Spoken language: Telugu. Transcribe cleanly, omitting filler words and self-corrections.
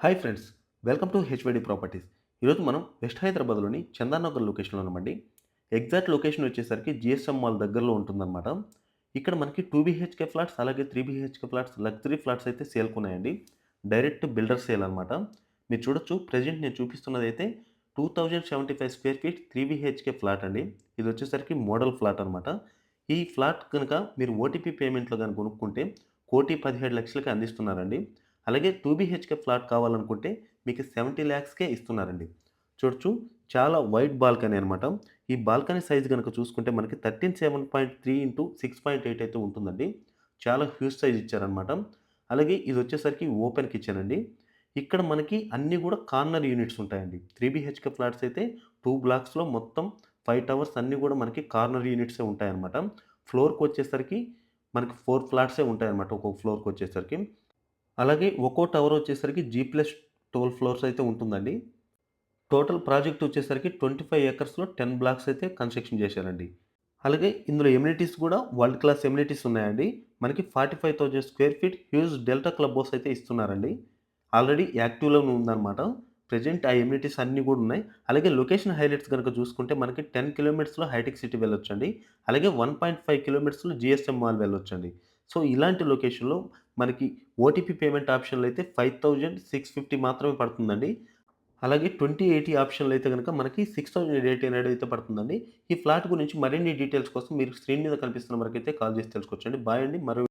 Hi friends, welcome to HYD properties. ఈరోజు మనం వెస్ట్ హైదరాబాద్లోని చందానగర్ లొకేషన్లో ఉన్నామండి. ఎగ్జాక్ట్ లొకేషన్ వచ్చేసరికి జిఎస్ఎం మాల్ దగ్గరలో ఉంటుందన్నమాట. ఇక్కడ మనకి 2 బీహెచ్కే ఫ్లాట్స్ అలాగే 3 బీహెచ్కే ఫ్లాట్స్, లగ్జరీ ఫ్లాట్స్ అయితే సేల్‌కి ఉన్నాయండి. డైరెక్ట్ బిల్డర్ సేల్ అనమాట. మీరు చూడొచ్చు ప్రెజెంట్ నేను చూపిస్తున్నదైతే 2075 స్క్వేర్ ఫీట్ 3 బీహెచ్కే ఫ్లాట్ అండి. ఇది వచ్చేసరికి మోడల్ ఫ్లాట్ అనమాట. ఈ ఫ్లాట్ కనుక మీరు ఓటీపీ పేమెంట్‌లో గాని కొనుక్కుంటే 1,17,00,000కి అందిస్తున్నారండి. అలాగే 2 బీహెచ్‌కే ఫ్లాట్ కావాలనుకుంటే మీకు 70 లాక్స్‌కే ఇస్తున్నారండి. చూడొచ్చు చాలా వైడ్ బాల్కనీ అనమాట. ఈ బాల్కనీ సైజ్ గనుక చూసుకుంటే మనకి 13.7.3 ఇంటూ 6.8 అయితే ఉంటుందండి. చాలా హ్యూజ్ సైజ్ ఇచ్చారనమాట. అలాగే ఇదొచ్చేసరికి ఓపెన్ కిచెన్ అండి. ఇక్కడ మనకి అన్నీ గూడా కార్నర్ యూనిట్స్ ఉంటాయండి. 3 బీహెచ్‌కే ఫ్లాట్స్ అయితే 2 బ్లాక్స్‌లో మొత్తం 5 టవర్స్ అన్నీ గూడా మనకి కార్నర్ యూనిట్సే ఉంటాయన్నమాట. ఫ్లోర్‌కొచ్చేసరికి మనకి 4 ఫ్లాట్సే ఉంటాయన్నమాట ఒక్కొక్క ఫ్లోర్‌కొచ్చేసరికి. అలాగే ఒక్కో టవర్ వచ్చేసరికి G+12 ఫ్లోర్స్ అయితే ఉంటుందండి. టోటల్ ప్రాజెక్ట్ వచ్చేసరికి 25 ఎకర్స్‌లో 10 బ్లాక్స్ అయితే కన్‌స్ట్రక్షన్ చేశారండి. అలాగే ఇందులో ఎమ్యూనిటీస్ కూడా వరల్డ్ క్లాస్ ఎమ్యూనిటీస్ ఉన్నాయండి. మనకి 45,000 square feet huge delta club house అయితే ఇస్తున్నారండి. ఆల్రెడీ యాక్టివ్‌లోనే ఉందన్నమాట. ప్రెజెంట్ ఆ ఎమ్యూనిటీస్ అన్నీ కూడా ఉన్నాయి. అలాగే లొకేషన్ హైలైట్స్ గనుక చూసుకుంటే మనకి 10 కిలోమీటర్స్‌లో హైటెక్ సిటీ వెళ్ళొచ్చండి. అలాగే 1.5 కిలోమీటర్స్‌లో జీఎస్ఎం మాల్ వెళ్ళొచ్చండి. సో, ఇలాంటి లొకేషన్‌లో మనకి ఓటీపీ పేమెంట్ ఆప్షన్‌లో అయితే 5,650 మాత్రమే పడుతుందండి. అలాగే 2080 ఆప్షన్‌లో అయితే గనుక మనకి 6,800 అయితే పడుతుందండి. ఈ ఫ్లాట్ గురించి మరిన్ని డీటెయిల్స్ కోసం మీరు స్క్రీన్ మీద కనిపిస్తున్న నెంబర్‌కైతే కాల్ చేసి తెలుసుకోవచ్చండి. బాయ్ అండి. మరో